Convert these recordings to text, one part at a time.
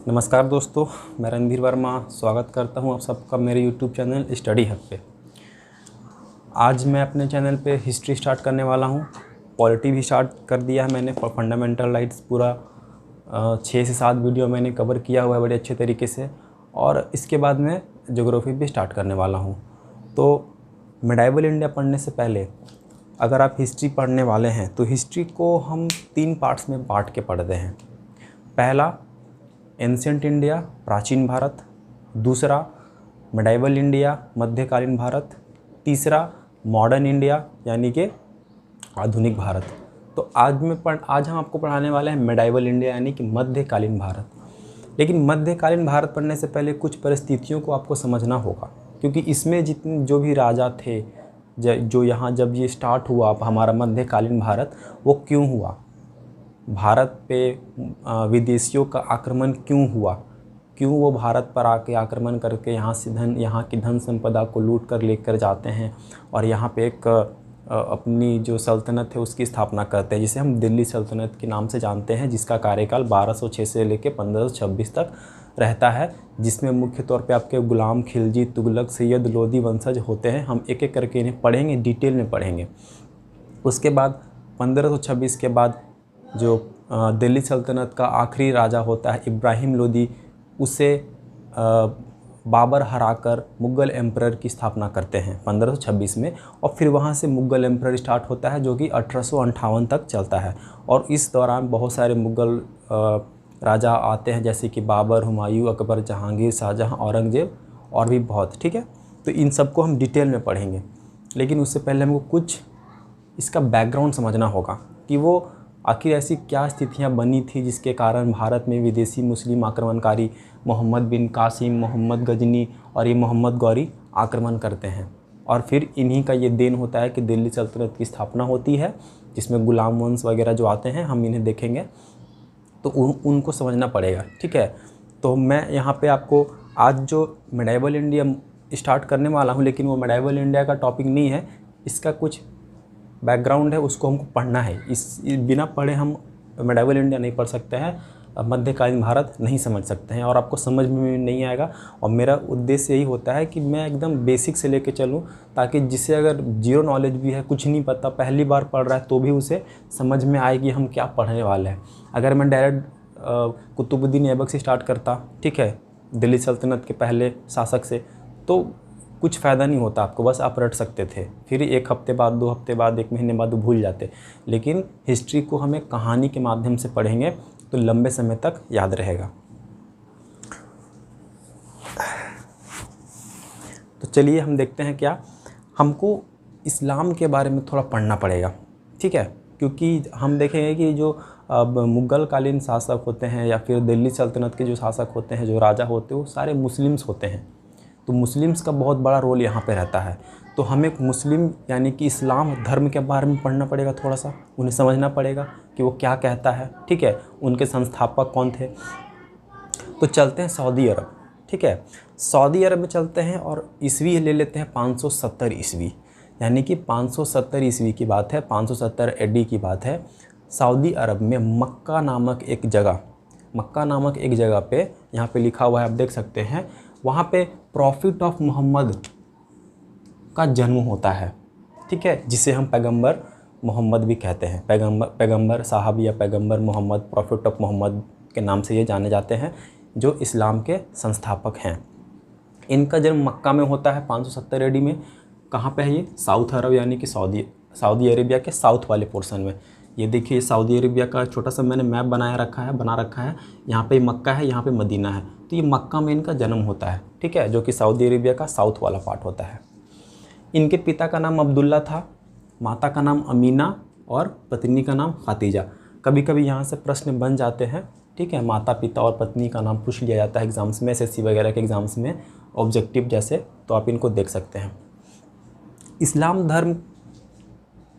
नमस्कार दोस्तों, मैं रणधीर वर्मा स्वागत करता हूं आप सबका मेरे यूट्यूब चैनल स्टडी हब पे। आज मैं अपने चैनल पे हिस्ट्री स्टार्ट करने वाला हूं। पॉलिटी भी स्टार्ट कर दिया है मैंने। फंडामेंटल राइट्स पूरा 6 से 7 वीडियो मैंने कवर किया हुआ है बड़े अच्छे तरीके से। और इसके बाद मैं ज्योग्राफी भी स्टार्ट करने वाला हूँ। तो मिडाइवल इंडिया पढ़ने से पहले अगर आप हिस्ट्री पढ़ने वाले हैं तो हिस्ट्री को हम 3 पार्ट्स में बांट के पढ़ते हैं। पहला एंशिएंट इंडिया, प्राचीन भारत। दूसरा मिडाइवल इंडिया, मध्यकालीन भारत। तीसरा मॉडर्न इंडिया यानी कि आधुनिक भारत। तो आज हम आपको पढ़ाने वाले हैं मिडाइवल इंडिया यानी कि मध्यकालीन भारत। लेकिन मध्यकालीन भारत पढ़ने से पहले कुछ परिस्थितियों को आपको समझना होगा, क्योंकि इसमें जितने जो भी राजा थे जो यहाँ जब ये स्टार्ट हुआ हमारा मध्यकालीन भारत, वो क्यों हुआ, भारत पे विदेशियों का आक्रमण क्यों हुआ, क्यों वो भारत पर आके आक्रमण करके यहाँ की धन संपदा को लूट कर लेकर जाते हैं और यहाँ पे एक अपनी जो सल्तनत है उसकी स्थापना करते हैं, जिसे हम दिल्ली सल्तनत के नाम से जानते हैं, जिसका कार्यकाल 1206 से लेकर 1526 तक रहता है, जिसमें मुख्य तौर पे आपके गुलाम खिलजी, तुगलक, सैयद लोदी वंशज होते हैं। हम एक एक करके इन्हें पढ़ेंगे, डिटेल में पढ़ेंगे। उसके बाद 1526 के बाद जो दिल्ली सल्तनत का आखिरी राजा होता है इब्राहिम लोदी, उसे बाबर हराकर मुग़ल एम्परर की स्थापना करते हैं 1526 में। और फिर वहाँ से मुग़ल एम्परर स्टार्ट होता है जो कि 1858 तक चलता है। और इस दौरान बहुत सारे मुग़ल राजा आते हैं, जैसे कि बाबर, हुमायूं, अकबर, जहांगीर, शाहजहां, औरंगजेब और भी बहुत। ठीक है, तो इन सबको हम डिटेल में पढ़ेंगे। लेकिन उससे पहले हमको कुछ इसका बैकग्राउंड समझना होगा कि वो आखिर ऐसी क्या स्थितियां बनी थी जिसके कारण भारत में विदेशी मुस्लिम आक्रमणकारी मोहम्मद बिन कासिम, मोहम्मद गजनी और ये मोहम्मद गौरी आक्रमण करते हैं। और फिर इन्हीं का ये देन होता है कि दिल्ली सल्तनत की स्थापना होती है, जिसमें गुलाम वंश वगैरह जो आते हैं हम इन्हें देखेंगे, तो उनको समझना पड़ेगा। ठीक है, तो मैं यहाँ पे आपको आज जो मिडाइवल इंडिया स्टार्ट करने वाला हूँ, लेकिन वो मिडाइवल इंडिया का टॉपिक नहीं है, इसका कुछ बैकग्राउंड है, उसको हमको पढ़ना है। इस बिना पढ़े हम मिडाइवल इंडिया नहीं पढ़ सकते हैं, मध्यकालीन भारत नहीं समझ सकते हैं, और आपको समझ में नहीं आएगा। और मेरा उद्देश्य यही होता है कि मैं एकदम बेसिक से लेके चलूं, ताकि जिसे अगर जीरो नॉलेज भी है, कुछ नहीं पता, पहली बार पढ़ रहा है, तो भी उसे समझ में आए कि हम क्या पढ़ने वाले हैं। अगर मैं डायरेक्ट कुतुबुद्दीन ऐबक से स्टार्ट करता, ठीक है, दिल्ली सल्तनत के पहले शासक से, तो कुछ फ़ायदा नहीं होता आपको, बस आप रट सकते थे, फिर 1 हफ्ते बाद, 2 हफ्ते बाद, 1 महीने बाद भूल जाते। लेकिन हिस्ट्री को हमें कहानी के माध्यम से पढ़ेंगे तो लंबे समय तक याद रहेगा। तो चलिए हम देखते हैं क्या हमको इस्लाम के बारे में थोड़ा पढ़ना पड़ेगा। ठीक है, क्योंकि हम देखेंगे कि जो मुग़ल कालीन शासक होते हैं या फिर दिल्ली सल्तनत के जो शासक होते हैं, जो राजा होते हैं, वो सारे मुस्लिम्स होते हैं। तो मुस्लिम्स का बहुत बड़ा रोल यहाँ पे रहता है। तो हमें मुस्लिम यानी कि इस्लाम धर्म के बारे में पढ़ना पड़ेगा, थोड़ा सा उन्हें समझना पड़ेगा कि वो क्या कहता है। ठीक है, उनके संस्थापक कौन थे। तो चलते हैं सऊदी अरब। ठीक है, सऊदी अरब में चलते हैं और ईस्वी ले लेते हैं 570 ईस्वी, यानी कि 570 ईस्वी की बात है, 570 AD की बात है। सऊदी अरब में मक्का नामक एक जगह पे, यहाँ पे लिखा हुआ है, आप देख सकते हैं, वहाँ पे प्रॉफिट ऑफ मोहम्मद का जन्म होता है। ठीक है, जिसे हम पैगंबर मोहम्मद भी कहते हैं, पैगंबर साहब या पैगंबर मोहम्मद, प्रॉफिट ऑफ मोहम्मद के नाम से ये जाने जाते हैं, जो इस्लाम के संस्थापक हैं। इनका जन्म मक्का में होता है 570 AD में। कहाँ पे है ये? साउथ अरब यानी कि सऊदी अरेबिया के साउथ वाले पोर्शन में। ये देखिए, सऊदी अरेबिया का छोटा सा मैंने मैप बना रखा है। यहाँ पे मक्का है, यहाँ पे मदीना है, तो ये मक्का में इनका जन्म होता है। ठीक है, जो कि सऊदी अरेबिया का साउथ वाला पार्ट होता है। इनके पिता का नाम अब्दुल्ला था, माता का नाम अमीना और पत्नी का नाम खातीजा। कभी कभी यहाँ से प्रश्न बन जाते हैं। ठीक है, माता पिता और पत्नी का नाम पूछ लिया जाता है एग्ज़ाम्स में, SSC वगैरह के एग्ज़ाम्स में, ऑब्जेक्टिव जैसे, तो आप इनको देख सकते हैं। इस्लाम धर्म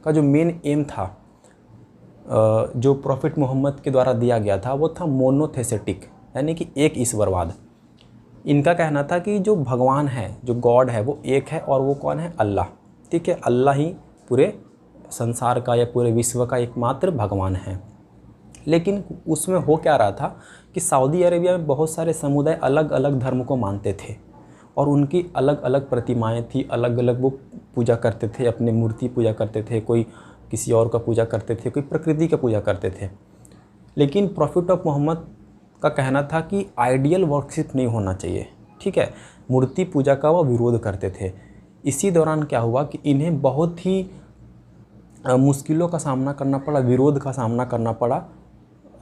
का जो मेन एम था, जो प्रॉफिट मोहम्मद के द्वारा दिया गया था, वो था मोनोथेसेटिक यानी कि एक ईश्वरवाद। इनका कहना था कि जो भगवान है, जो गॉड है, वो एक है, और वो कौन है? अल्लाह। ठीक है, अल्लाह ही पूरे संसार का या पूरे विश्व का एकमात्र भगवान है। लेकिन उसमें हो क्या रहा था कि सऊदी अरेबिया में बहुत सारे समुदाय अलग अलग धर्म को मानते थे और उनकी अलग अलग प्रतिमाएं थी, अलग अलग वो पूजा करते थे, अपने मूर्ति पूजा करते थे, कोई किसी और का पूजा करते थे, कोई प्रकृति का पूजा करते थे। लेकिन प्रॉफिट ऑफ मोहम्मद का कहना था कि आइडियल वर्शिप नहीं होना चाहिए, ठीक है। मूर्ति पूजा का वो विरोध करते थे। इसी दौरान क्या हुआ कि इन्हें बहुत ही मुश्किलों का सामना करना पड़ा, विरोध का सामना करना पड़ा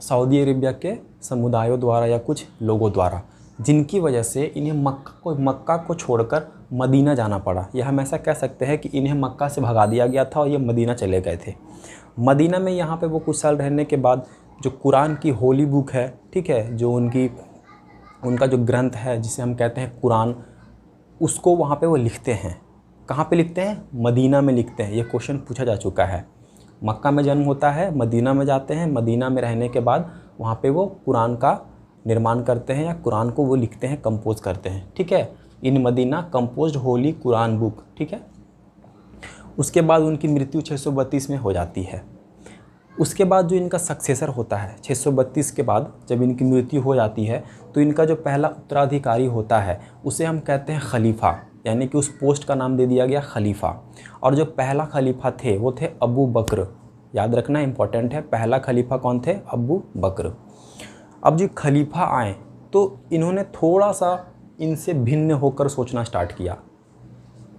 सऊदी अरेबिया के समुदायों द्वारा या कुछ लोगों द्वारा, जिनकी वजह से इन्हें मक्का को छोड़कर मदीना जाना पड़ा। यह हम ऐसा कह सकते हैं कि इन्हें मक्का से भगा दिया गया था और ये मदीना चले गए थे। मदीना में यहाँ पे वो कुछ साल रहने के बाद जो कुरान की होली बुक है, ठीक है, जो उनका जो ग्रंथ है जिसे हम कहते हैं कुरान, उसको वहाँ पे वो लिखते हैं। कहाँ पे लिखते हैं? मदीना में लिखते हैं। ये क्वेश्चन पूछा जा चुका है। मक्का में जन्म होता है, मदीना में जाते हैं, मदीना में रहने के बाद वहाँ पे वो कुरान का निर्माण करते हैं या कुरान को वो लिखते हैं, कंपोज करते हैं, ठीक है। In Medina composed holy Quran book, ठीक है। उसके बाद उनकी मृत्यु 632 में हो जाती है। उसके बाद जो इनका सक्सेसर होता है 632 के बाद जब इनकी मृत्यु हो जाती है तो इनका जो पहला उत्तराधिकारी होता है उसे हम कहते हैं खलीफा, यानी कि उस पोस्ट का नाम दे दिया गया खलीफा। और जो पहला खलीफा थे वो थे अबू बकर। याद रखना इंपॉर्टेंट है, पहला खलीफा कौन थे? अबू बकर। अब जो खलीफा आए तो इन्होंने थोड़ा सा इनसे भिन्न होकर सोचना स्टार्ट किया।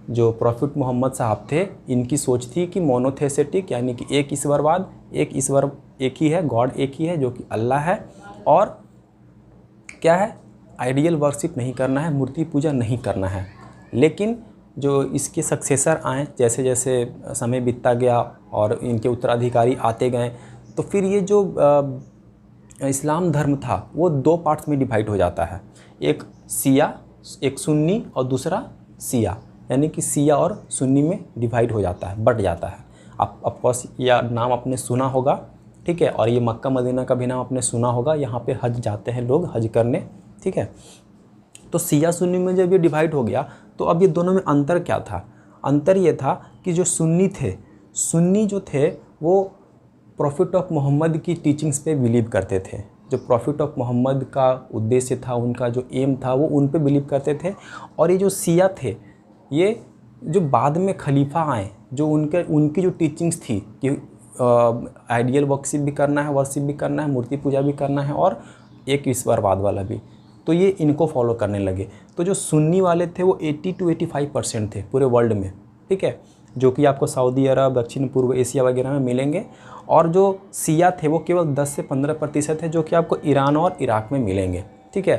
जो प्रॉफिट मोहम्मद साहब थे, इनकी सोच थी कि मोनोथेसेटिक, यानी कि एक ईश्वरवाद, एक ईश्वर एक ही है, गॉड एक ही है जो कि अल्लाह है, और क्या है, आइडियल वर्शिप नहीं करना है, मूर्ति पूजा नहीं करना है। लेकिन जो इसके सक्सेसर आए, जैसे जैसे समय बीतता गया और इनके उत्तराधिकारी आते गए, तो फिर ये जो इस्लाम धर्म था वो दो पार्ट्स में डिवाइड हो जाता है। एक शिया, एक सुन्नी, और दूसरा शिया, यानी कि शिया और सुन्नी में डिवाइड हो जाता है, बट जाता है। आप ऑफकोर्स यह नाम आपने सुना होगा, ठीक है, और ये मक्का मदीना का भी नाम आपने सुना होगा। यहाँ पे हज जाते हैं लोग हज करने, ठीक है। तो शिया सुन्नी में जब ये डिवाइड हो गया तो अब ये दोनों में अंतर क्या था? अंतर ये था कि जो सुन्नी थे, सुन्नी जो थे वो प्रॉफिट ऑफ मोहम्मद की टीचिंग्स पे बिलीव करते थे। जो प्रॉफिट ऑफ मोहम्मद का उद्देश्य था, उनका जो एम था, वो उन पे बिलीव करते थे। और ये जो शिया थे, ये जो बाद में खलीफा आए, जो उनकी जो टीचिंग्स थी कि आइडियल वर्शिप भी करना है, मूर्ति पूजा भी करना है, और एक ईश्वरवाद वाला भी, तो ये इनको फॉलो करने लगे। तो जो सुन्नी वाले थे वो 80 to 85% थे पूरे वर्ल्ड में, ठीक है, जो कि आपको सऊदी अरब, दक्षिण पूर्व एशिया वगैरह में मिलेंगे। और जो शिया थे वो केवल 10 से 15% है, जो कि आपको ईरान और इराक में मिलेंगे, ठीक है।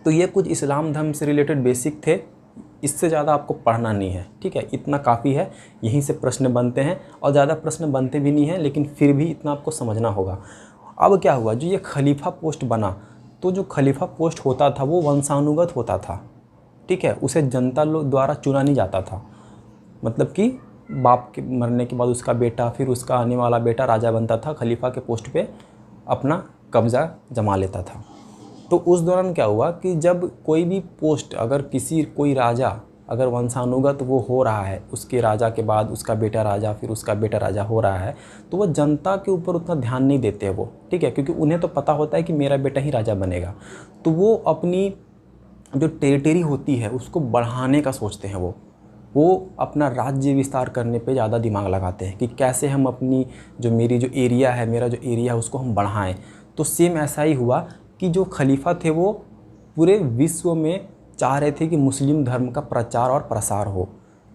तो ये कुछ इस्लाम धर्म से रिलेटेड बेसिक थे, इससे ज़्यादा आपको पढ़ना नहीं है, ठीक है, इतना काफ़ी है। यहीं से प्रश्न बनते हैं और ज़्यादा प्रश्न बनते भी नहीं हैं, लेकिन फिर भी इतना आपको समझना होगा। अब क्या हुआ, जो ये खलीफा पोस्ट बना, तो जो खलीफा पोस्ट होता था वो वंशानुगत होता था, ठीक है, उसे जनता लोग द्वारा चुना नहीं जाता था। मतलब कि बाप के मरने के बाद उसका बेटा, फिर उसका आने वाला बेटा राजा बनता था, खलीफा के पोस्ट पे अपना कब्ज़ा जमा लेता था। तो उस दौरान क्या हुआ कि जब कोई भी पोस्ट, अगर कोई राजा अगर वंशानुगत वो हो रहा है, उसके राजा के बाद उसका बेटा राजा, फिर उसका बेटा राजा हो रहा है, तो वो जनता के ऊपर उतना ध्यान नहीं देते वो, ठीक है, क्योंकि उन्हें तो पता होता है कि मेरा बेटा ही राजा बनेगा। तो वो अपनी जो टेरिटरी होती है उसको बढ़ाने का सोचते हैं। वो अपना राज्य विस्तार करने पे ज़्यादा दिमाग लगाते हैं कि कैसे हम अपनी मेरा जो एरिया है उसको हम बढ़ाएं। तो सेम ऐसा ही हुआ कि जो खलीफा थे वो पूरे विश्व में चाह रहे थे कि मुस्लिम धर्म का प्रचार और प्रसार हो,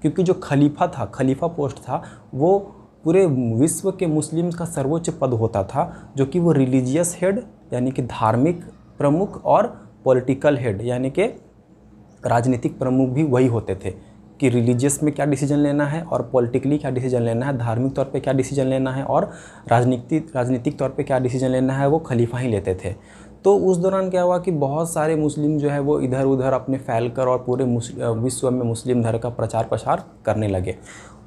क्योंकि जो खलीफा पोस्ट था वो पूरे विश्व के मुस्लिम का सर्वोच्च पद होता था, जो कि वो रिलीजियस हेड यानी कि धार्मिक प्रमुख और पॉलिटिकल हेड यानी कि राजनीतिक प्रमुख भी वही होते थे कि रिलीजियस में क्या डिसीजन लेना है और पॉलिटिकली क्या डिसीजन लेना है, धार्मिक तौर पे क्या डिसीजन लेना है और राजनीतिक तौर पे क्या डिसीजन लेना है, वो खलीफा ही लेते थे। तो उस दौरान क्या हुआ कि बहुत सारे मुस्लिम जो है वो इधर उधर अपने फैलकर और पूरे विश्व में मुस्लिम धर्म का प्रचार प्रसार करने लगे।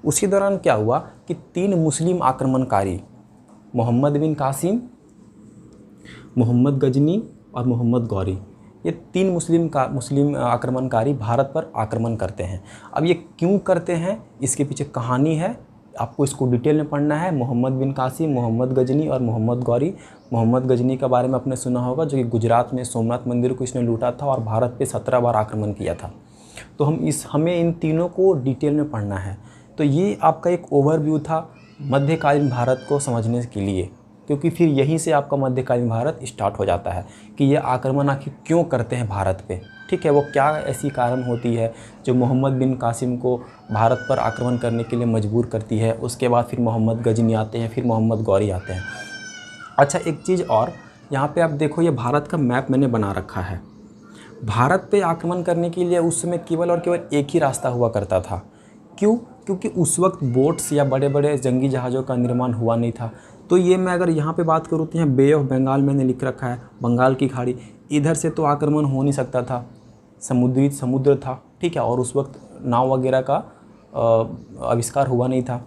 उसी दौरान क्या हुआ कि 3 मुस्लिम आक्रमणकारी, मोहम्मद बिन कासिम, मोहम्मद गजनी और मोहम्मद गौरी, ये 3 मुस्लिम आक्रमणकारी भारत पर आक्रमण करते हैं। अब ये क्यों करते हैं, इसके पीछे कहानी है, आपको इसको डिटेल में पढ़ना है। मोहम्मद बिन कासिम, मोहम्मद गजनी और मोहम्मद गौरी। मोहम्मद गजनी के बारे में आपने सुना होगा, जो कि गुजरात में सोमनाथ मंदिर को इसने लूटा था और भारत पे 17 बार आक्रमण किया था। तो हमें इन तीनों को डिटेल में पढ़ना है। तो ये आपका एक ओवरव्यू था मध्यकालीन भारत को समझने के लिए, क्योंकि फिर यहीं से आपका मध्यकालीन भारत स्टार्ट हो जाता है कि ये आक्रमण आखिर क्यों करते हैं भारत पे। ठीक है, वो क्या ऐसी कारण होती है जो मोहम्मद बिन कासिम को भारत पर आक्रमण करने के लिए मजबूर करती है। उसके बाद फिर मोहम्मद गजनी आते हैं, फिर मोहम्मद गौरी आते हैं। अच्छा, एक चीज़ और, यहाँ पे आप देखो, ये भारत का मैप मैंने बना रखा है। भारत पे आक्रमण करने के लिए उस समय केवल और केवल एक ही रास्ता हुआ करता था। क्यों? क्योंकि उस वक्त बोट्स या बड़े बड़े जंगी जहाज़ों का निर्माण हुआ नहीं था। तो ये मैं अगर यहाँ पे बात करूँ तो यहाँ बे ऑफ बंगाल मैंने लिख रखा है, बंगाल की खाड़ी। इधर से तो आक्रमण हो नहीं सकता था, समुद्र था। ठीक है, और उस वक्त नाव वगैरह का आविष्कार हुआ नहीं था।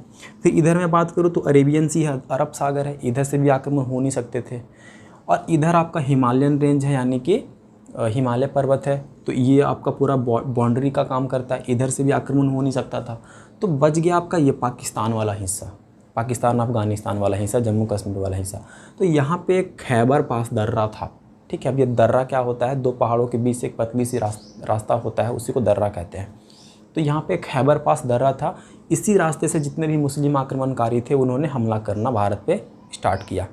फिर इधर मैं बात करूँ तो अरेबियन सी है, अरब सागर है, इधर से भी आक्रमण हो नहीं सकते थे। और इधर आपका हिमालयन रेंज है, यानी कि हिमालय पर्वत है, तो ये आपका पूरा बाउंड्री का काम करता है, इधर से भी आक्रमण हो नहीं सकता था। तो बच गया आपका ये पाकिस्तान वाला हिस्सा, पाकिस्तान अफ़गानिस्तान वाला हिस्सा, जम्मू कश्मीर वाला हिस्सा। तो यहाँ पे एक खैबर पास दर्रा था। ठीक है, अब ये दर्रा क्या होता है, दो पहाड़ों के बीच से एक पतली सी रास्ता होता है, उसी को दर्रा कहते हैं। तो यहाँ पे खैबर पास दर्रा था, इसी रास्ते से जितने भी मुस्लिम आक्रमणकारी थे उन्होंने हमला करना भारत पे स्टार्ट किया।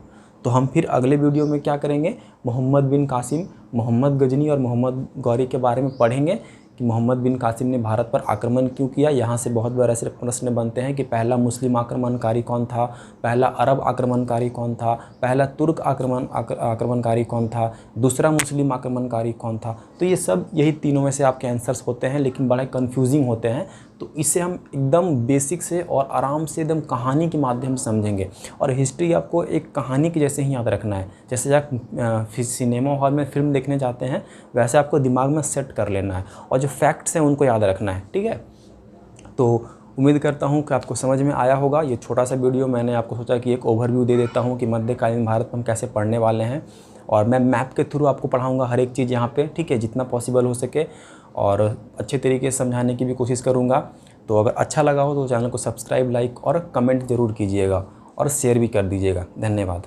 तो हम फिर अगले वीडियो में क्या करेंगे, मोहम्मद बिन कासिम, मोहम्मद गजनी और मोहम्मद गौरी के बारे में पढ़ेंगे कि मोहम्मद बिन कासिम ने भारत पर आक्रमण क्यों किया। यहाँ से बहुत बार ऐसे प्रश्न बनते हैं कि पहला मुस्लिम आक्रमणकारी कौन था, पहला अरब आक्रमणकारी कौन था, पहला तुर्क आक्रमणकारी कौन था, दूसरा मुस्लिम आक्रमणकारी कौन था। तो ये सब यही तीनों में से आपके आंसर्स होते हैं, लेकिन बड़े कन्फ्यूजिंग होते हैं। तो इसे हम एकदम बेसिक से और आराम से एकदम कहानी के माध्यम से समझेंगे। और हिस्ट्री आपको एक कहानी के जैसे ही याद रखना है। जैसे आप सिनेमा हॉल में फिल्म देखने जाते हैं, वैसे आपको दिमाग में सेट कर लेना है और जो फैक्ट्स हैं उनको याद रखना है। ठीक है, तो उम्मीद करता हूँ कि आपको समझ में आया होगा। ये छोटा सा वीडियो मैंने आपको सोचा कि एक ओवरव्यू दे देता हूँ कि मध्यकालीन भारत हम कैसे पढ़ने वाले हैं, और मैं मैप के थ्रू आपको पढ़ाऊँगा हर एक चीज़ यहाँ पे। ठीक है, जितना पॉसिबल हो सके और अच्छे तरीके से समझाने की भी कोशिश करूँगा। तो अगर अच्छा लगा हो तो चैनल को सब्सक्राइब, लाइक और कमेंट ज़रूर कीजिएगा और शेयर भी कर दीजिएगा। धन्यवाद।